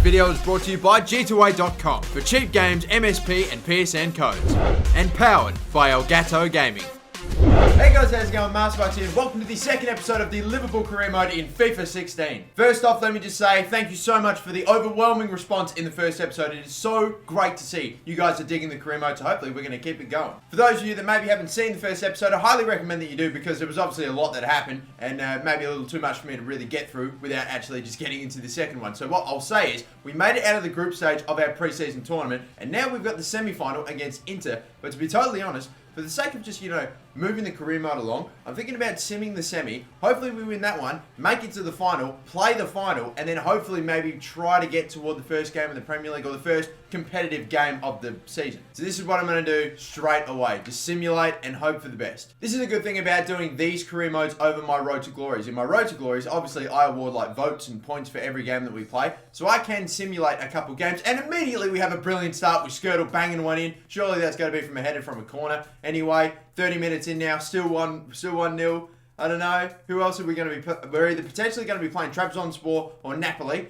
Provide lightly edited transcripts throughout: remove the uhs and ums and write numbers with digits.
video is brought to you by G2A.com for cheap games, MSP and PSN codes. And powered by Elgato Gaming. Hey guys, how's it going? MasterBucks here. Welcome to the second episode of the Liverpool career mode in FIFA 16. First off, let me just say thank you so much for the overwhelming response in the first episode. It is so great to see you guys are digging the career mode, so hopefully we're going to keep it going. For those of you that maybe haven't seen the first episode, I highly recommend that you do because there was obviously a lot that happened and maybe a little too much for me to really get through without actually just getting into the second one. So what I'll say is we made it out of the group stage of our preseason tournament and now we've got the semi-final against Inter. But to be totally honest, for the sake of just, moving the career mode along, I'm thinking about simming the semi. Hopefully we win that one, make it to the final, play the final, and then hopefully maybe try to get toward the first game of the Premier League or the first competitive game of the season. So this is what I'm going to do straight away. Just simulate and hope for the best. This is a good thing about doing these career modes over my Road to Glories. In my Road to Glories, obviously I award votes and points for every game that we play. So I can simulate a couple games and immediately we have a brilliant start. We Skirtle banging one in. Surely that's going to be from a header from a corner. Anyway, 30 minutes in now, still 1-0. I don't know. Who else are we going to be? We're either potentially going to be playing Trabzonspor or Napoli.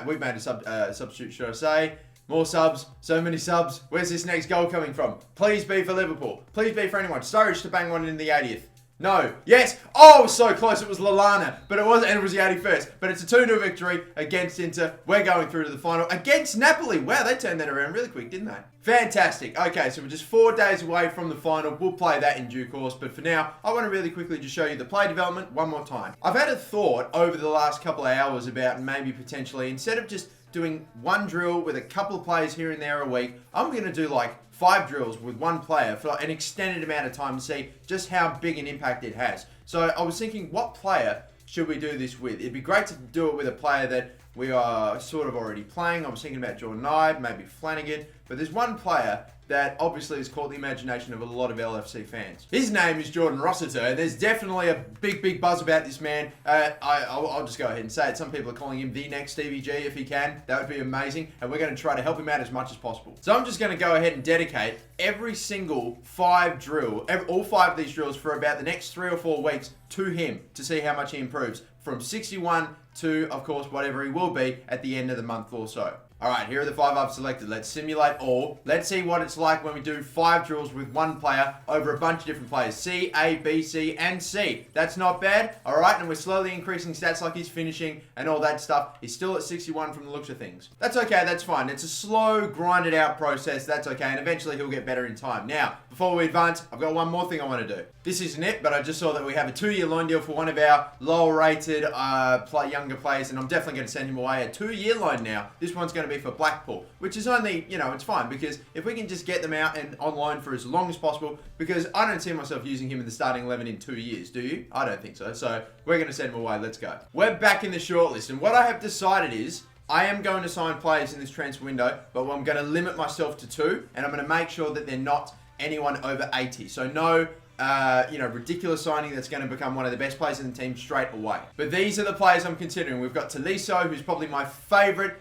We've made a substitute, should I say. More subs. So many subs. Where's this next goal coming from? Please be for Liverpool. Please be for anyone. Sturridge to bang one in the 80th. No. Yes. Oh, it was so close. It was Lallana. But it wasn't, and it was the 81st. But it's a 2-0 victory against Inter. We're going through to the final against Napoli. Wow, they turned that around really quick, didn't they? Fantastic. Okay, so we're just 4 days away from the final. We'll play that in due course. But for now, I want to really quickly just show you the play development one more time. I've had a thought over the last couple of hours about maybe potentially, instead of just doing one drill with a couple of players here and there a week, I'm going to do 5 drills with one player for an extended amount of time to see just how big an impact it has. So I was thinking, what player should we do this with? It'd be great to do it with a player that we are sort of already playing. I was thinking about Jordan Ibe, maybe Flanagan, but there's one player that obviously has caught the imagination of a lot of LFC fans. His name is Jordan Rossiter. There's definitely a big buzz about this man. I'll just go ahead and say it. Some people are calling him the next Stevie G if he can. That would be amazing. And we're going to try to help him out as much as possible. So I'm just going to go ahead and dedicate every single 5 drill, all 5 of these drills for about the next 3 or 4 weeks to him to see how much he improves from 61 to, of course, whatever he will be at the end of the month or so. Alright, here are the 5 I've selected. Let's simulate all. Let's see what it's like when we do 5 drills with one player over a bunch of different players. C, A, B, C, and C. That's not bad. Alright, and we're slowly increasing stats like he's finishing and all that stuff. He's still at 61 from the looks of things. That's okay, that's fine. It's a slow, grinded out process. That's okay, and eventually he'll get better in time. Now, before we advance, I've got one more thing I want to do. This isn't it, but I just saw that we have a 2-year loan deal for one of our lower rated younger players, and I'm definitely going to send him away. A 2-year loan now. This one's going to be for Blackpool, which is only, it's fine because if we can just get them out and on loan for as long as possible, because I don't see myself using him in the starting 11 in 2 years, do you? I don't think so. So we're going to send him away. Let's go. We're back in the shortlist, and what I have decided is I am going to sign players in this transfer window, but I'm going to limit myself to 2, and I'm going to make sure that they're not anyone over 80. So no ridiculous signing that's going to become one of the best players in the team straight away. But these are the players I'm considering. We've got Tolisso, who's probably my favorite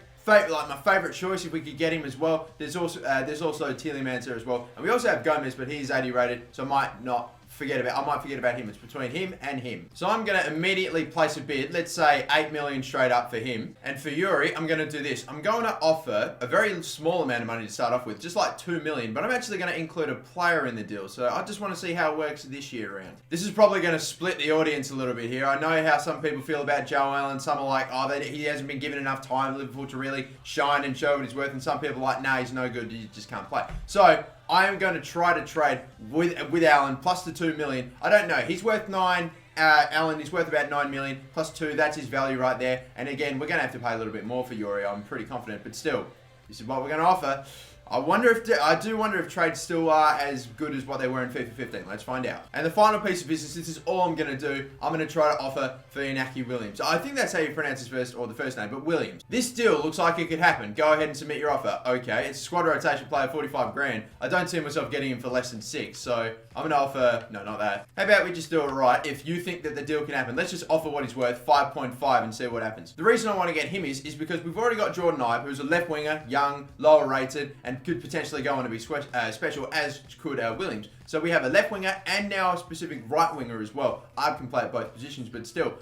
choice if we could get him as well. There's also Tielemans there as well, and we also have Gomez, but he's 80 rated, so I might forget about him. It's between him and him. So I'm going to immediately place a bid. Let's say 8 million straight up for him. And for Yuri, I'm going to do this. I'm going to offer a very small amount of money to start off with, just like 2 million, but I'm actually going to include a player in the deal. So I just want to see how it works this year around. This is probably going to split the audience a little bit here. I know how some people feel about Joe Allen. Some are like, he hasn't been given enough time in Liverpool to really shine and show what he's worth. And some people are like, nah, he's no good. You just can't play. So I am going to try to trade with Allen plus the 2 million. I don't know. He's worth 9. Allen is worth about 9 million plus 2. That's his value right there. And again, we're going to have to pay a little bit more for Yuri. I'm pretty confident, but still, this is what we're going to offer. I do wonder if trades still are as good as what they were in FIFA 15. Let's find out. And the final piece of business, this is all I'm going to do. I'm going to try to offer for Inaki Williams. I think that's how you pronounce his first name, but Williams. This deal looks like it could happen. Go ahead and submit your offer. Okay, it's a squad rotation player, 45 grand. I don't see myself getting him for less than 6, so I'm going to offer, no, not that. How about we just do it right? If you think that the deal can happen, let's just offer what he's worth, 5.5, and see what happens. The reason I want to get him is because we've already got Jordan Ibe, who's a left winger, young, lower rated, and could potentially go on to be special, as could Williams. So we have a left winger and now a specific right winger as well. I can play at both positions, but still,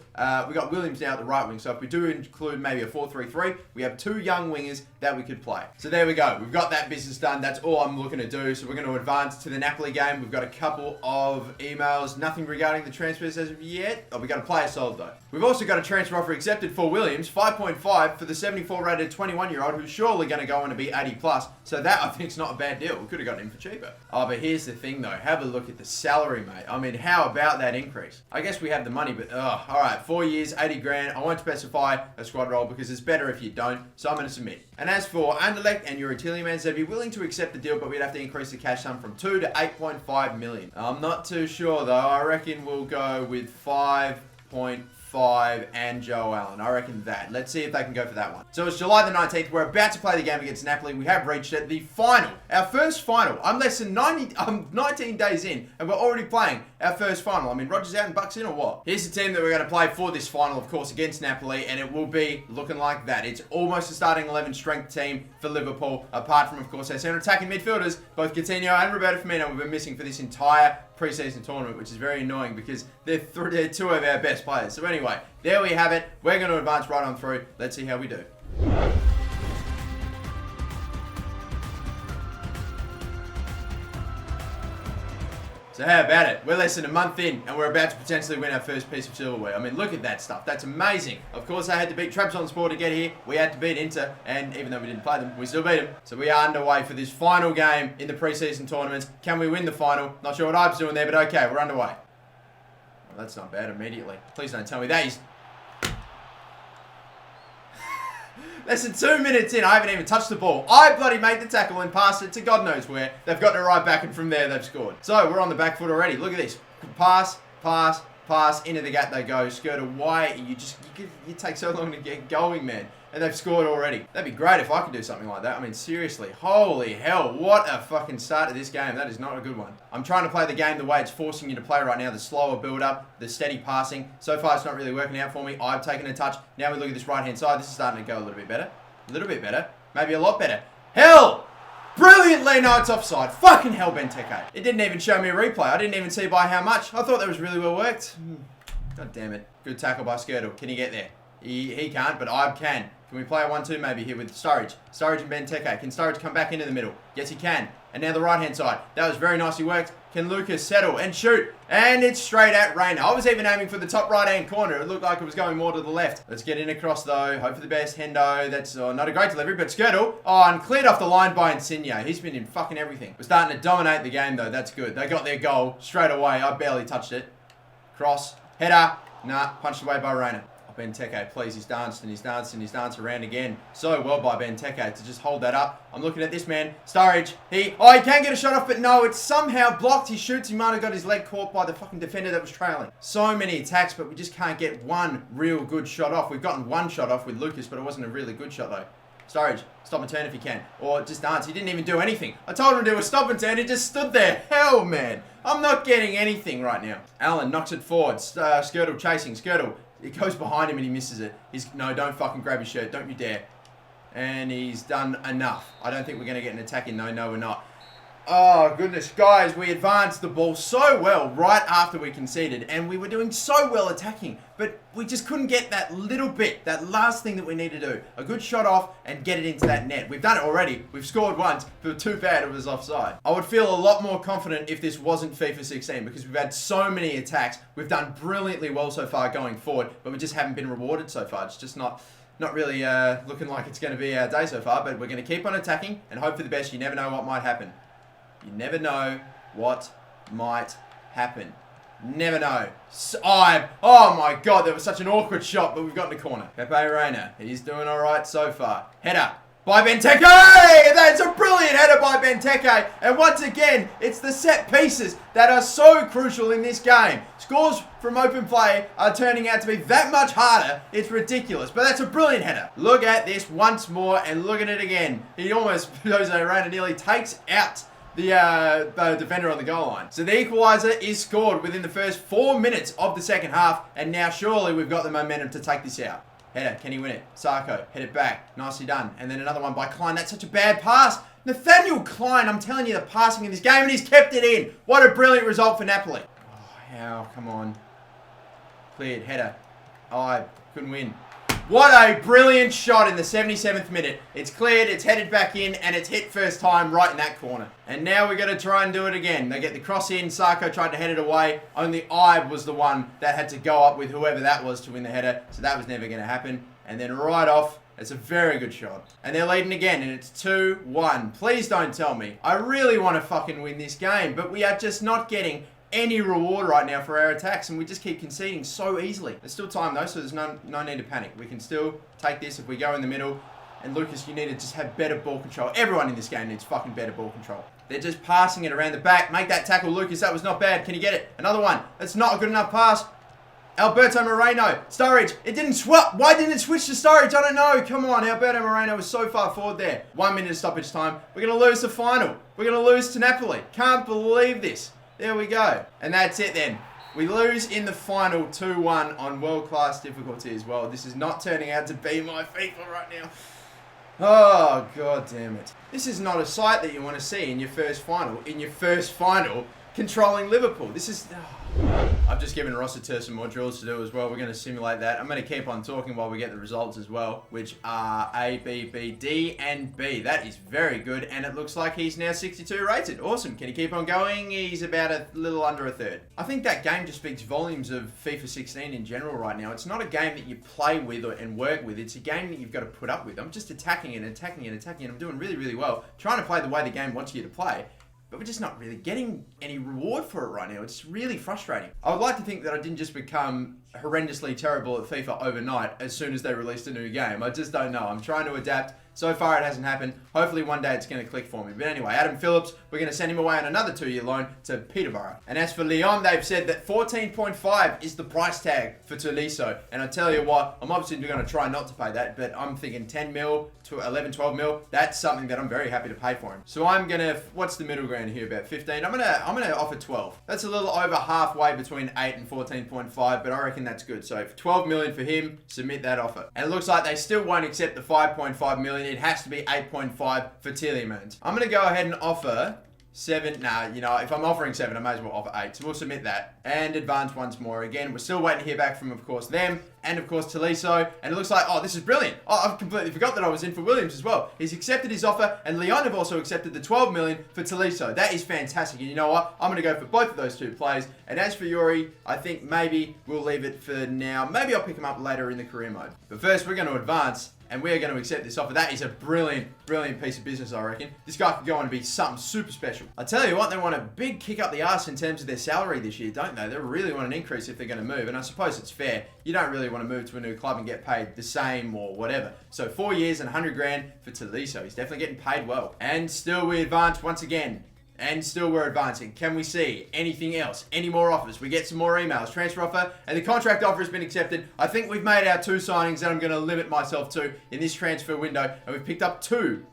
we got Williams now at the right wing. So if we do include maybe a 4-3-3, we have 2 young wingers that we could play. So there we go. We've got that business done. That's all I'm looking to do. So we're going to advance to the Napoli game. We've got a couple of emails. Nothing regarding the transfers as of yet. Oh, we got a player sold though. We've also got a transfer offer accepted for Williams, 5.5 for the 74 rated 21-year-old who's surely going to go on to be 80 plus. So that I think is not a bad deal. We could have gotten him for cheaper. Oh, but here's the thing though. Have a look at the salary, mate. I mean, how about that increase? I guess we have the money, but all right, 4 years, 80 grand. I won't specify a squad role because it's better if you don't. So I'm going to submit. And as for Anderlecht and your Tielemans, they'd be willing to accept the deal, but we'd have to increase the cash sum from 2 to 8.5 million. I'm not too sure though. I reckon we'll go with 5.5 and Joe Allen. I reckon that. Let's see if they can go for that one. So it's July the 19th. We're about to play the game against Napoli. We have reached it. The final. Our first final. I'm less than 19 days in and we're already playing our first final. I mean, Rodgers out and Bucks in or what? Here's the team that we're going to play for this final, of course, against Napoli, and it will be looking like that. It's almost a starting 11 strength team for Liverpool, apart from, of course, our center attacking midfielders, both Coutinho and Roberto Firmino, we've been missing for this entire preseason tournament, which is very annoying because they're 2 of our best players. So anyway, there we have it. We're going to advance right on through. Let's see how we do. So how about it? We're less than a month in and we're about to potentially win our first piece of silverware. I mean, look at that stuff. That's amazing. Of course, I had to beat Trabzonspor to get here. We had to beat Inter, and even though we didn't play them, we still beat them. So we are underway for this final game in the preseason tournaments. Can we win the final? Not sure what I'm doing there, but okay, we're underway. Well, that's not bad immediately. Please don't tell me that. Less than 2 minutes in, I haven't even touched the ball. I bloody made the tackle and passed it to God knows where. They've got it right back, and from there they've scored. So we're on the back foot already. Look at this. Pass, pass, pass. Into the gap they go. Skirter, why? You take so long to get going, man. And they've scored already. That'd be great if I could do something like that. I mean, seriously. Holy hell. What a fucking start to this game. That is not a good one. I'm trying to play the game the way it's forcing you to play right now. The slower build-up, the steady passing. So far, it's not really working out for me. I've taken a touch. Now we look at this right-hand side. This is starting to go a little bit better. A little bit better. Maybe a lot better. Hell! Brilliantly, no, it's offside. Fucking hell, Benteke. It didn't even show me a replay. I didn't even see by how much. I thought that was really well worked. God damn it. Good tackle by Skirtle. Can he get there? He can't, but I can. Can we play a 1-2 maybe here with Sturridge? Sturridge and Benteke. Can Sturridge come back into the middle? Yes, he can. And now the right-hand side. That was very nicely worked. Can Lucas settle and shoot? And it's straight at Reina. I was even aiming for the top right-hand corner. It looked like it was going more to the left. Let's get in across, though. Hope for the best. Hendo. That's not a great delivery, but Skirtle. Oh, and cleared off the line by Insigne. He's been in fucking everything. We're starting to dominate the game, though. That's good. They got their goal straight away. I barely touched it. Cross. Header. Nah, punched away by Reina. Benteke, please, he's danced and he's danced and he's danced around again. So well by Benteke to just hold that up. I'm looking at this man, Sturridge. He can get a shot off, but no, it's somehow blocked. He shoots, he might have got his leg caught by the fucking defender that was trailing. So many attacks, but we just can't get one real good shot off. We've gotten one shot off with Lucas, but it wasn't a really good shot though. Sturridge, stop and turn if you can. Or just dance. He didn't even do anything. I told him to do a stop and turn. He just stood there. Hell, man. I'm not getting anything right now. Allen knocks it forward. Skirtle chasing. Skirtle. It goes behind him and he misses it. No, don't fucking grab his shirt. Don't you dare. And he's done enough. I don't think we're going to get an attack in. No, we're not. Oh, goodness. Guys, we advanced the ball so well right after we conceded. And we were doing so well attacking. But we just couldn't get that little bit. That last thing that we need to do. A good shot off and get it into that net. We've done it already. We've scored once. But too bad it was offside. I would feel a lot more confident if this wasn't FIFA 16. Because we've had so many attacks. We've done brilliantly well so far going forward. But we just haven't been rewarded so far. It's just not really looking like it's going to be our day so far. But we're going to keep on attacking and hope for the best. You never know what might happen. You never know what might happen. Never know. Oh my god, that was such an awkward shot, but we've got in the corner. Pepe Reina, he's doing alright so far. Header by Benteke! That's a brilliant header by Benteke. And once again, it's the set pieces that are so crucial in this game. Scores from open play are turning out to be that much harder. It's ridiculous, but that's a brilliant header. Look at this once more and look at it again. He almost, Jose Reina nearly takes out the defender on the goal line. So the equaliser is scored within the first 4 minutes of the second half, and now surely we've got the momentum to take this out. Header, can he win it? Sarko, head it back. Nicely done. And then another one by Klein. That's such a bad pass. Nathaniel Klein, I'm telling you, the passing in this game, and he's kept it in. What a brilliant result for Napoli. Oh, how? Come on. Cleared. Header. Oh, I couldn't win. What a brilliant shot in the 77th minute. It's cleared, it's headed back in, and it's hit first time right in that corner. And now we're going to try and do it again. They get the cross in, Sarko tried to head it away. Only Ibe was the one that had to go up with whoever that was to win the header. So that was never going to happen. And then right off, it's a very good shot. And they're leading again, and it's 2-1. Please don't tell me. I really want to fucking win this game, but we are just not getting any reward right now for our attacks, and we just keep conceding so easily. There's still time though, so there's no need to panic. We can still take this if we go in the middle. And Lucas, you need to just have better ball control. Everyone in this game needs fucking better ball control. They're just passing it around the back. Make that tackle, Lucas. That was not bad. Can you get it? Another one. That's not a good enough pass. Alberto Moreno. Sturridge. It didn't swap. Why didn't it switch to Sturridge? I don't know. Come on. Alberto Moreno was so far forward there. 1 minute of stoppage time. We're going to lose the final. We're going to lose to Napoli. Can't believe this. There we go. And that's it then. We lose in the final 2-1 on world-class difficulty as well. This is not turning out to be my FIFA right now. Oh, god damn it. This is not a sight that you want to see in your first final. Controlling Liverpool. This is... I've just given Rossiter some more drills to do as well. We're going to simulate that. I'm going to keep on talking while we get the results as well, which are A, B, B, D, and B. That is very good, and it looks like he's now 62 rated. Awesome. Can he keep on going? He's about a little under a third. I think that game just speaks volumes of FIFA 16 in general right now. It's not a game that you play with and work with. It's a game that you've got to put up with. I'm just attacking it. I'm doing really, really well. Trying to play the way the game wants you to play. But we're just not really getting any reward for it right now. It's really frustrating. I would like to think that I didn't just become horrendously terrible at FIFA overnight as soon as they released a new game. I just don't know. I'm trying to adapt. So far, it hasn't happened. Hopefully, one day it's going to click for me. But anyway, Adam Phillips, we're going to send him away on another 2-year loan to Peterborough. And as for Lyon, they've said that 14.5 is the price tag for Tolisso. And I tell you what, I'm obviously going to try not to pay that, but I'm thinking 10 mil to 11, 12 mil. That's something that I'm very happy to pay for him. So I'm going to, what's the middle ground here? About 15. I'm going to offer 12. That's a little over halfway between 8 and 14.5, but I reckon that's good. So 12 million for him, submit that offer. And it looks like they still won't accept the 5.5 million. It has to be 8.5 for Tielemans. I'm going to go ahead and offer 7. Nah, you know, if I'm offering 7, I may as well offer 8. So we'll submit that and advance once more. Again, we're still waiting to hear back from, of course, them and, of course, Tolisso. And it looks like, oh, this is brilliant. Oh, I've completely forgot that I was in for Williams as well. He's accepted his offer, and Lyon have also accepted the 12 million for Tolisso. That is fantastic. And you know what? I'm going to go for both of those two players. And as for Yuri, I think maybe we'll leave it for now. Maybe I'll pick him up later in the career mode. But first, we're going to advance. And we are going to accept this offer. That is a brilliant, brilliant piece of business, I reckon. This guy could go on to be something super special. I tell you what, they want a big kick up the arse in terms of their salary this year, don't they? They really want an increase if they're going to move. And I suppose it's fair. You don't really want to move to a new club and get paid the same or whatever. So 4 years and 100 grand for Tolisso. He's definitely getting paid well. And still we advance once again. And still we're advancing. Can we see anything else? Any more offers? We get some more emails. Transfer offer and the contract offer has been accepted. I think we've made our 2 signings that I'm going to limit myself to in this transfer window. And we've picked up two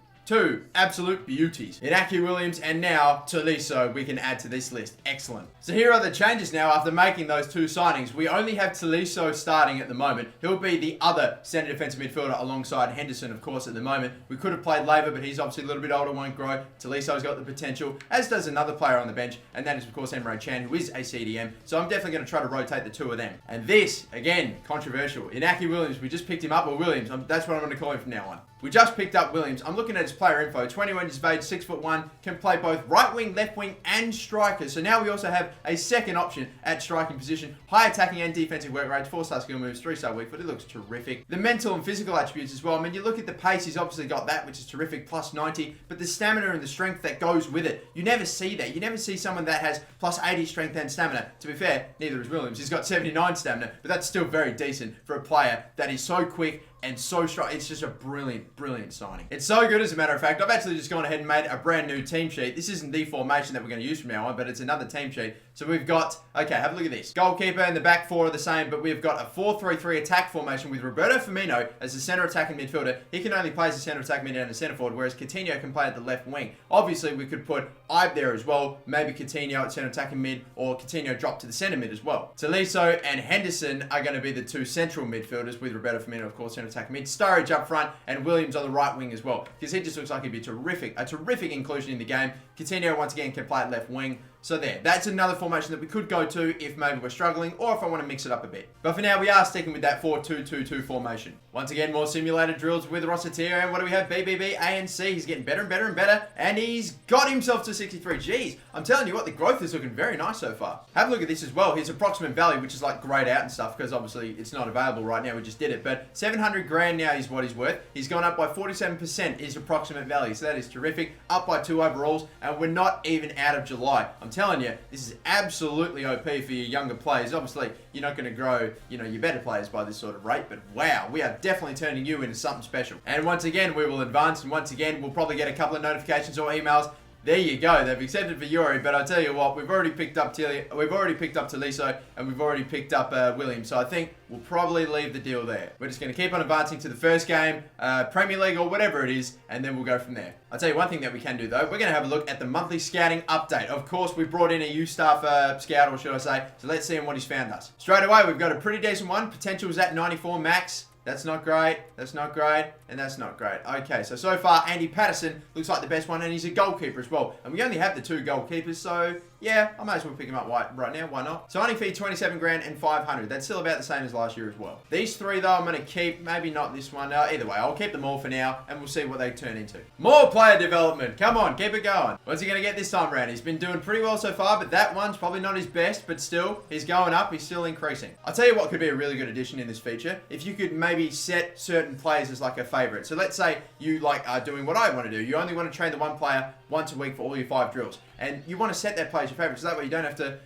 absolute beauties. Inaki Williams and now Tolisso we can add to this list. Excellent. So here are the changes now after making those 2 signings. We only have Tolisso starting at the moment. He'll be the other centre defensive midfielder alongside Henderson, of course, at the moment. We could have played Labour, but he's obviously a little bit older, won't grow. Tolisso's got the potential, as does another player on the bench, and that is, of course, Emre Can, who is a CDM. So I'm definitely going to try to rotate the 2 of them. And this, again, controversial. Inaki Williams, we just picked him up, or Williams. That's what I'm going to call him from now on. We just picked up Williams. I'm looking at his player info. 21 years of age, 6'1", can play both right wing, left wing, and striker. So now we also have a second option at striking position. High attacking and defensive work rate, 4-star skill moves, 3-star weak foot. It looks terrific. The mental and physical attributes as well. I mean, you look at the pace, he's obviously got that, which is terrific, plus 90. But the stamina and the strength that goes with it, you never see that. You never see someone that has plus 80 strength and stamina. To be fair, neither is Williams. He's got 79 stamina, but that's still very decent for a player that is so quick and so strong. It's just a brilliant, brilliant signing. It's so good, as a matter of fact. I've actually just gone ahead and made a brand new team sheet. This isn't the formation that we're going to use from now on, but it's another team sheet. So we've got, okay, have a look at this. Goalkeeper and the back 4 are the same, but we've got a 4-3-3 attack formation with Roberto Firmino as the centre attacking midfielder. He can only play as a centre attack mid and a centre forward, whereas Coutinho can play at the left wing. Obviously, we could put Ibe there as well. Maybe Coutinho at centre attacking mid, or Coutinho drop to the centre mid as well. Tolisso and Henderson are going to be the 2 central midfielders, with Roberto Firmino, of course, centre centre attack mid, Sturridge up front, and Williams on the right wing as well. Because he just looks like he'd be a terrific inclusion in the game. Coutinho once again can play at left wing. So there, that's another formation that we could go to if maybe we're struggling or if I want to mix it up a bit. But for now, we are sticking with that 4-2-2-2 formation. Once again, more simulated drills with Rossitier. And what do we have? BBB, A and C. He's getting better and better and better. And he's got himself to 63. Jeez, I'm telling you what, the growth is looking very nice so far. Have a look at this as well. His approximate value, which is like grayed out and stuff, because obviously it's not available right now. We just did it. But 700 grand now is what he's worth. He's gone up by 47% his approximate value. So that is terrific. Up by 2 overalls. And we're not even out of July. I'm telling you, this is absolutely OP for your younger players. Obviously, you're not going to grow, your better players by this sort of rate, but wow, we are definitely turning you into something special. And once again, we will advance, and once again, we'll probably get a couple of notifications or emails. There you go. They've accepted for Yuri, but I'll tell you what, we've already picked up Taliso, and we've already picked up Williams. So I think we'll probably leave the deal there. We're just going to keep on advancing to the first game, Premier League or whatever it is, and then we'll go from there. I'll tell you one thing that we can do though. We're going to have a look at the monthly scouting update. Of course, we brought in a U-Staff scout, or should I say. So let's see what he's found us. Straight away, we've got a pretty decent one. Potential is at 94 max. That's not great, that's not great, and that's not great. Okay, so far, Andy Patterson looks like the best one, and he's a goalkeeper as well. And we only have the 2 goalkeepers, so yeah, I might as well pick him up right now, why not? So only fee 27 grand and 500. That's still about the same as last year as well. These 3 though, I'm going to keep, maybe not this one. Either way, I'll keep them all for now, and we'll see what they turn into. More player development, come on, keep it going. What's he going to get this time around? He's been doing pretty well so far, but that one's probably not his best, but still, he's going up, he's still increasing. I'll tell you what could be a really good addition in this feature. If you could maybe set certain players as like a favorite. So let's say you are doing what I want to do. You only want to train the one player once a week for all your 5 drills. And you want to set that player as your favorite. So that way you don't have to,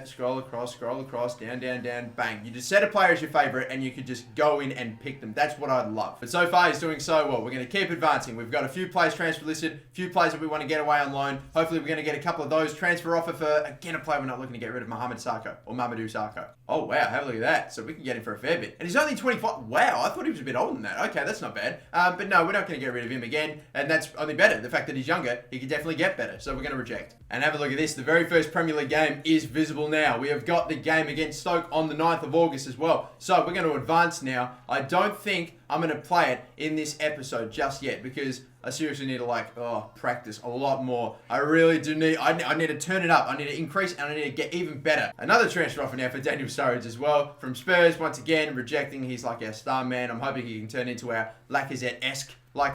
scroll across, down, bang. You just set a player as your favorite and you could just go in and pick them. That's what I'd love. But so far he's doing so well. We're going to keep advancing. We've got a few players transfer listed, a few players that we want to get away on loan. Hopefully we're going to get a couple of those. Transfer offer for, again, a player we're not looking to get rid of, Mamadou Sakho. Oh wow, have a look at that. So we can get him for a fair bit. And he's only 25. Wow, I thought he was a bit older than that. Okay, that's not bad. But no, we're not going to get rid of him again. And that's only better. The fact that he's younger, he could definitely get better. So we're going to reject. And have a look at this. The very first Premier League game is visible now. We have got the game against Stoke on the 9th of August as well. So we're going to advance now. I don't think I'm going to play it in this episode just yet because I seriously need to practice a lot more. I really do need, I need to turn it up. I need to increase and I need to get even better. Another transfer offer now for Daniel Sturridge as well. From Spurs, once again, rejecting. He's like our star man. I'm hoping he can turn into our Lacazette-esque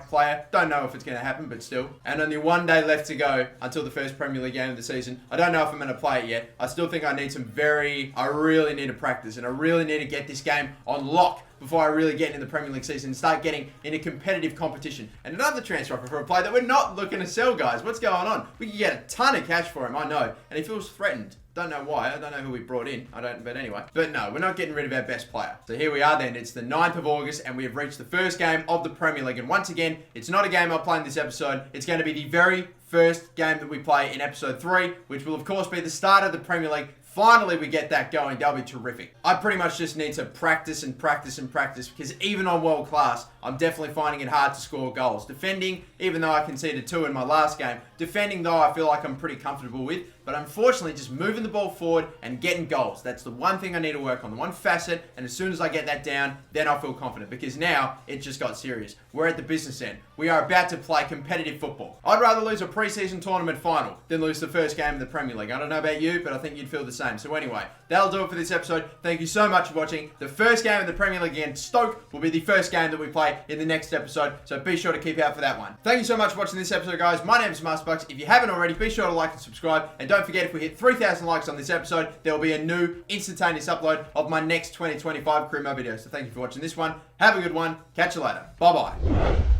player. Don't know if it's going to happen, but still. And only 1 day left to go until the first Premier League game of the season. I don't know if I'm going to play it yet. I still think I really need to practice and I really need to get this game on lock before I really get into the Premier League season and start getting into competitive competition. And another transfer offer for a player that we're not looking to sell, guys. What's going on? We can get a ton of cash for him, I know. And he feels threatened. Don't know why. I don't know who we brought in. But anyway. But no, we're not getting rid of our best player. So here we are then. It's the 9th of August and we have reached the first game of the Premier League. And once again, it's not a game I'll play in this episode. It's going to be the very first game that we play in episode 3, which will of course be the start of the Premier League. Finally, we get that going. That'll be terrific. I pretty much just need to practice because even on world class, I'm definitely finding it hard to score goals. Defending, even though I conceded 2 in my last game, defending though I feel like I'm pretty comfortable with, but unfortunately just moving the ball forward and getting goals. That's the one thing I need to work on, the one facet, and as soon as I get that down, then I feel confident because now it just got serious. We're at the business end. We are about to play competitive football. I'd rather lose a preseason tournament final than lose the first game of the Premier League. I don't know about you, but I think you'd feel the same. So anyway, that'll do it for this episode. Thank you so much for watching. The first game of the Premier League against Stoke will be the first game that we play in the next episode, so be sure to keep out for that one. Thank you so much for watching this episode, guys. My name is MasterBucks. If you haven't already, be sure to like and subscribe, and don't forget, if we hit 3,000 likes on this episode, there will be a new instantaneous upload of my next 2025 career mode video. So thank you for watching this one. Have a good one. Catch you later. Bye-bye.